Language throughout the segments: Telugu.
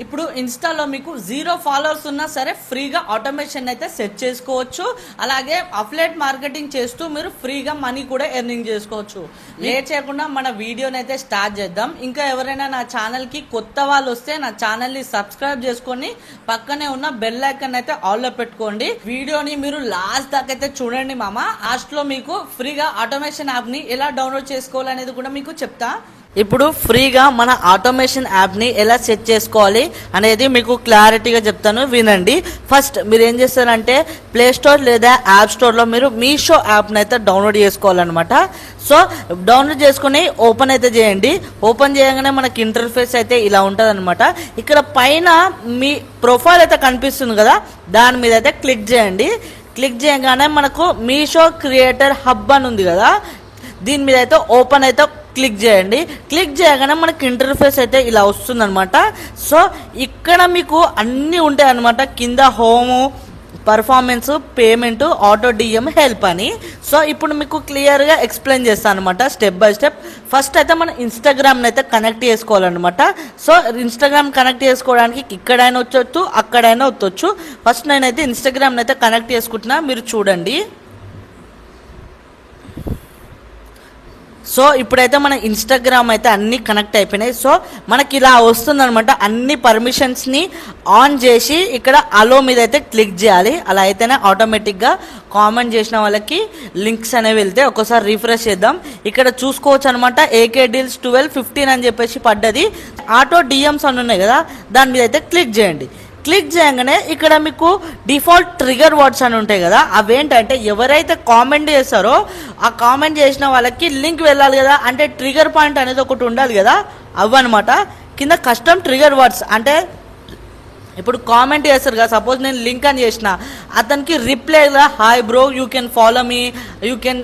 ఇప్పుడు ఇన్స్టాలో మీకు 0 ఫాలోవర్స్ ఉన్నా సరే ఫ్రీగా ఆటోమేషన్ అయితే సెట్ చేసుకోవచ్చు. అలాగే అఫిలియేట్ మార్కెటింగ్ చేస్తూ మీరు ఫ్రీగా మనీ కూడా ఎర్నింగ్ చేసుకోవచ్చు. లేట్ చేయకుండా మన వీడియోని అయితే స్టార్ట్ చేద్దాం. ఇంకా ఎవరైనా నా ఛానల్ కి కొత్త వాళ్ళు వస్తే నా ఛానల్ ని సబ్స్క్రైబ్ చేసుకొని పక్కనే ఉన్న బెల్ ఐకాన్ అయితే ఆల్ లో పెట్టుకోండి. వీడియోని మీరు లాస్ట్ దాకా అయితే చూడండి మామ. లాస్ట్ లో మీకు ఫ్రీగా ఆటోమేషన్ యాప్ ని ఎలా డౌన్లోడ్ చేసుకోవాలనేది కూడా మీకు చెప్తా. ఇప్పుడు ఫ్రీగా మన ఆటోమేషన్ యాప్ ని ఎలా సెట్ చేసుకోవాలి అనేది మీకు క్లారిటీగా చెప్తాను, వినండి. ఫస్ట్ మీరు ఏం చేస్తారంటే ప్లే స్టోర్ లేదా యాప్ స్టోర్ లో మీరు మీషో యాప్ ని అయితే డౌన్లోడ్ చేసుకోవాలన్నమాట. సో డౌన్లోడ్ చేసుకుని ఓపెన్ అయితే చేయండి. ఓపెన్ చేయగానే మనకి ఇంటర్ఫేస్ అయితే ఇలా ఉంటుంది అనమాట. ఇక్కడ పైన మీ ప్రొఫైల్ అయితే కనిపిస్తుంది కదా, దాని మీద అయితే క్లిక్ చేయండి. క్లిక్ చేయగానే మనకు మీషో క్రియేటర్ హబ్ అని ఉంది కదా, దీని మీద అయితే ఓపెన్ అయితే క్లిక్ చేయండి. క్లిక్ చేయగానే మనకి ఇంటర్ఫేస్ అయితే ఇలా వస్తుంది అనమాట. సో ఇక్కడ మీకు అన్నీ ఉంటాయి అనమాట. కింద home, performance, payment, auto DM, help అని. సో ఇప్పుడు మీకు క్లియర్గా ఎక్స్ప్లెయిన్ చేస్తాను అనమాట స్టెప్ బై స్టెప్. ఫస్ట్ అయితే మనం ఇన్స్టాగ్రామ్ని అయితే కనెక్ట్ చేసుకోవాలన్నమాట. సో ఇన్స్టాగ్రామ్ కనెక్ట్ చేసుకోవడానికి ఇక్కడైనా వచ్చొచ్చు, అక్కడైనా వచ్చొచ్చు. ఫస్ట్ నేనైతే ఇన్స్టాగ్రామ్ని అయితే కనెక్ట్ చేసుకుంటున్నా, మీరు చూడండి. సో ఇప్పుడైతే మన ఇన్స్టాగ్రామ్ అయితే అన్ని కనెక్ట్ అయిపోయినాయి. సో మనకి ఇలా వస్తుంది అనమాట. అన్ని పర్మిషన్స్ని ఆన్ చేసి ఇక్కడ అలో మీద అయితే క్లిక్ చేయాలి. అలా అయితేనే ఆటోమేటిక్గా కామెంట్ చేసిన వాళ్ళకి లింక్స్ అనేవి వెళ్తే. ఒకసారి రిఫ్రెష్ చేద్దాం. ఇక్కడ చూసుకోవచ్చు అనమాట. ఏకే డీల్స్ 12, 15 అని చెప్పేసి పడ్డది. ఆటో డిఎమ్స్ అని ఉన్నాయి కదా, దాని మీద అయితే క్లిక్ చేయండి. క్లిక్ చేయగానే ఇక్కడ మీకు డిఫాల్ట్ ట్రిగర్ వర్డ్స్ అని ఉంటాయి కదా, అవేంటంటే ఎవరైతే కామెంట్ చేస్తారో ఆ కామెంట్ చేసిన వాళ్ళకి లింక్ వెళ్ళాలి కదా, అంటే ట్రిగర్ పాయింట్ అనేది ఒకటి ఉండాలి కదా, అవన్నమాట. కింద కస్టమ్ ట్రిగర్ వర్డ్స్ అంటే ఇప్పుడు కామెంట్ చేస్తారు కదా, సపోజ్ నేను లింక్ అని చేసిన, అతనికి రిప్లైగా hi bro, you can follow me, you can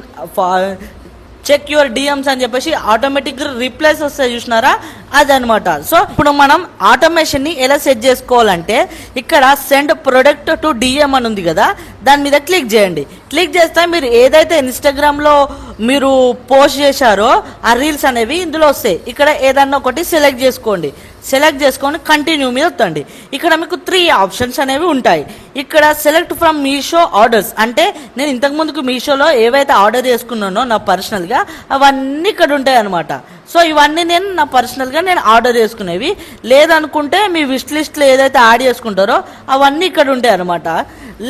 check your DMs అని చెప్పేసి ఆటోమేటిక్గా రిప్లైస్ వస్తాయి, చూసినారా, అదనమాట. సో ఇప్పుడు మనం ఆటోమేషన్ ని ఎలా సెట్ చేసుకోవాలంటే ఇక్కడ సెండ్ ప్రొడక్ట్ టు డిఎం అని ఉంది కదా, దాని మీద క్లిక్ చేయండి. క్లిక్ చేస్తే మీరు ఏదైతే ఇన్స్టాగ్రామ్ లో మీరు పోస్ట్ చేశారో ఆ రీల్స్ అనేవి ఇందులో వస్తాయి. ఇక్కడ ఏదన్నా ఒకటి సెలెక్ట్ చేసుకోండి. సెలెక్ట్ చేసుకొని కంటిన్యూ మీద వస్తుంది. ఇక్కడ మీకు 3 ఆప్షన్స్ అనేవి ఉంటాయి. ఇక్కడ సెలెక్ట్ ఫ్రమ్ మీషో ఆర్డర్స్ అంటే నేను ఇంతకుముందుకు మీషోలో ఏవైతే ఆర్డర్ చేసుకున్నానో నా పర్సనల్గా అవన్నీ ఇక్కడ ఉంటాయి అనమాట. సో ఇవన్నీ నేను నా పర్సనల్గా నేను ఆర్డర్ చేసుకునేవి. లేదనుకుంటే మీ విష్ లిస్ట్లో ఏదైతే యాడ్ చేసుకుంటారో అవన్నీ ఇక్కడ ఉంటాయి అనమాట.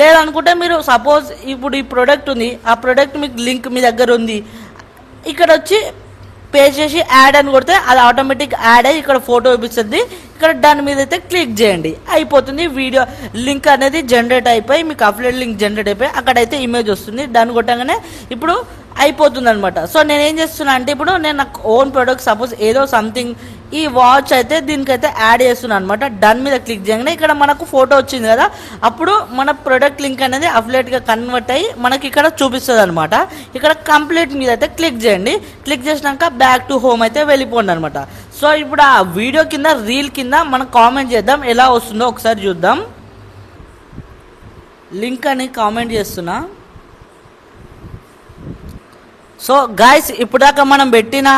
లేదనుకుంటే మీరు సపోజ్ ఇప్పుడు ఈ ప్రోడక్ట్ ఉంది, ఆ ప్రోడక్ట్ మీకు లింక్ మీ దగ్గర ఉంది, ఇక్కడ వచ్చి పే చేసి యాడ్ అని కొడితే అది ఆటోమేటిక్ యాడ్ అయ్యి ఇక్కడ ఫోటో చూపిస్తుంది. ఇక్కడ దాని మీద అయితే క్లిక్ చేయండి, అయిపోతుంది. వీడియో లింక్ అనేది జనరేట్ అయిపోయి మీకు అఫిలియేట్ లింక్ జనరేట్ అయిపోయి అక్కడైతే ఇమేజ్ వస్తుంది. దాన్ని కొట్టగానే ఇప్పుడు అయిపోతుంది అనమాట. సో నేనేం చేస్తున్నా అంటే ఇప్పుడు నేను నాకు ఓన్ ప్రోడక్ట్ సపోజ్ ఏదో సంథింగ్ ఈ వాచ్ అయితే దీనికైతే యాడ్ చేస్తున్నాను అనమాట. డన్ మీద క్లిక్ చేయగానే ఇక్కడ మనకు ఫోటో వచ్చింది కదా, అప్పుడు మన ప్రొడక్ట్ లింక్ అనేది అఫిలియేట్గా కన్వర్ట్ అయ్యి మనకి ఇక్కడ చూపిస్తుంది అనమాట. ఇక్కడ కంప్లీట్ మీద అయితే క్లిక్ చేయండి. క్లిక్ చేసినాక బ్యాక్ టు హోమ్ అయితే వెళ్ళిపోండి అనమాట. సో ఇప్పుడు ఆ వీడియో కింద రీల్ కింద మనం కామెంట్ చేద్దాం, ఎలా వస్తుందో ఒకసారి చూద్దాం. లింక్ అని కామెంట్ చేస్తున్నా. సో గాయస్ ఇప్పుడు దాకా మనం పెట్టిన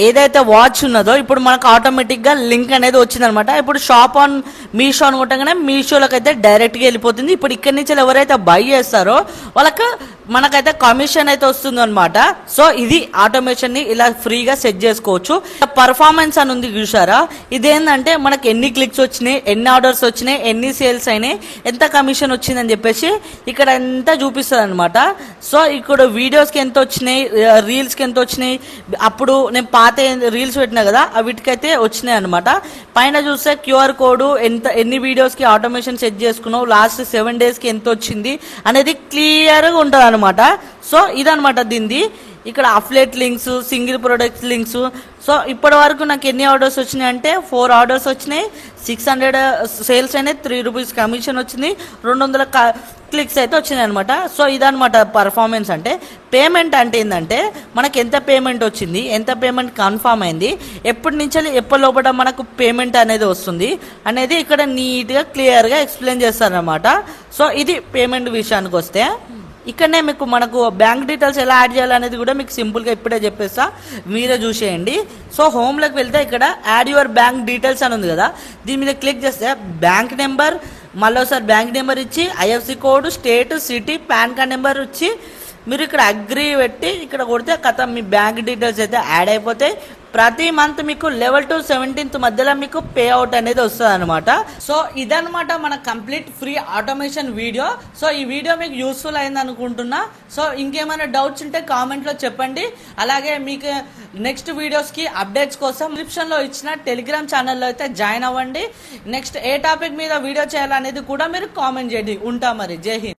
ఏదైతే వాచ్ ఉన్నదో ఇప్పుడు మనకు ఆటోమేటిక్గా లింక్ అనేది వచ్చిందనమాట. ఇప్పుడు షాప్ ఆన్ మీషో అనుకుంటాగానే మీషోలోకి అయితే డైరెక్ట్గా వెళ్ళిపోతుంది. ఇప్పుడు ఇక్కడి నుంచి ఎవరైతే బై చేస్తారో వాళ్ళకి మనకైతే కమిషన్ అయితే వస్తుంది అనమాట. సో ఇది ఆటోమేషన్ ని ఇలా ఫ్రీగా సెట్ చేసుకోవచ్చు. పర్ఫార్మెన్స్ అని ఉంది చూసారా, ఇదేంటంటే మనకి ఎన్ని క్లిక్స్ వచ్చినాయి, ఎన్ని ఆర్డర్స్ వచ్చినాయి, ఎన్ని సేల్స్ అయినాయి, ఎంత కమిషన్ వచ్చిందని చెప్పేసి ఇక్కడ ఎంత చూపిస్తుంది అనమాట. సో ఇక్కడ వీడియోస్కి ఎంత వచ్చినాయి, రీల్స్కి ఎంత వచ్చినాయి, అప్పుడు నేను పాత రీల్స్ పెట్టినా కదా వీటికైతే వచ్చినాయి అనమాట. పైన చూస్తే క్యూఆర్ కోడ్, ఎన్ని వీడియోస్కి ఆటోమేషన్ సెట్ చేసుకున్నావు, లాస్ట్ 7 డేస్కి ఎంత వచ్చింది అనేది క్లియర్గా ఉంటుంది అనమాట. సో ఇదనమాట దీనిది. ఇక్కడ affiliate links, single product links. So ఇప్పటి వరకు నాకు ఎన్ని ఆర్డర్స్ వచ్చినాయి అంటే 4 ఆర్డర్స్ వచ్చినాయి, 600 సేల్స్ అయినాయి, 3 రూపీస్ కమిషన్ వచ్చింది, 200 క్లిక్స్ అయితే వచ్చినాయి అనమాట. సో ఇదనమాట పర్ఫార్మెన్స్ అంటే. పేమెంట్ అంటే ఏంటంటే మనకి ఎంత పేమెంట్ వచ్చింది, ఎంత పేమెంట్ కన్ఫర్మ్ అయింది, ఎప్పటి నుంచి ఎప్పటి లోపల మనకు పేమెంట్ అనేది వస్తుంది అనేది ఇక్కడ నీట్గా క్లియర్గా ఎక్స్ప్లెయిన్ చేస్తారనమాట. సో ఇది పేమెంట్ విషయానికి వస్తే ఇక్కడనే మీకు మనకు బ్యాంక్ డీటెయిల్స్ ఎలా యాడ్ చేయాలనేది కూడా మీకు సింపుల్గా ఇప్పుడే చెప్పేస్తా, మీరే చూసేయండి. సో హోమ్లోకి వెళ్తే ఇక్కడ యాడ్ యువర్ బ్యాంక్ డీటెయిల్స్ అని ఉంది కదా, దీని మీద క్లిక్ చేస్తే బ్యాంక్ నెంబర్, మళ్ళీ ఒకసారి బ్యాంక్ నెంబర్ ఇచ్చి IFC code, state, city, pan card number ఇచ్చి మీరు ఇక్కడ అగ్రి పెట్టి ఇక్కడ కొడితే కథ మీ బ్యాంక్ డీటెయిల్స్ అయితే యాడ్ అయిపోతాయి. ప్రతి మంత్ మీకు లెవెల్ టు 17th మధ్యలో మీకు పే అవుట్ అనేది వస్తుంది అనమాట. సో ఇదనమాట మన complete free automation video. So ఈ వీడియో మీకు యూస్ఫుల్ అయింది అనుకుంటున్నా. సో ఇంకేమైనా డౌట్స్ ఉంటే కామెంట్లో చెప్పండి. అలాగే మీకు నెక్స్ట్ వీడియోస్కి అప్డేట్స్ కోసం డిస్క్రిప్షన్లో ఇచ్చిన టెలిగ్రామ్ ఛానల్లో అయితే జాయిన్ అవ్వండి. నెక్స్ట్ ఏ టాపిక్ మీద వీడియో చేయాలనేది కూడా మీరు కామెంట్ చేయండి. ఉంటా మరి, జై హింద్.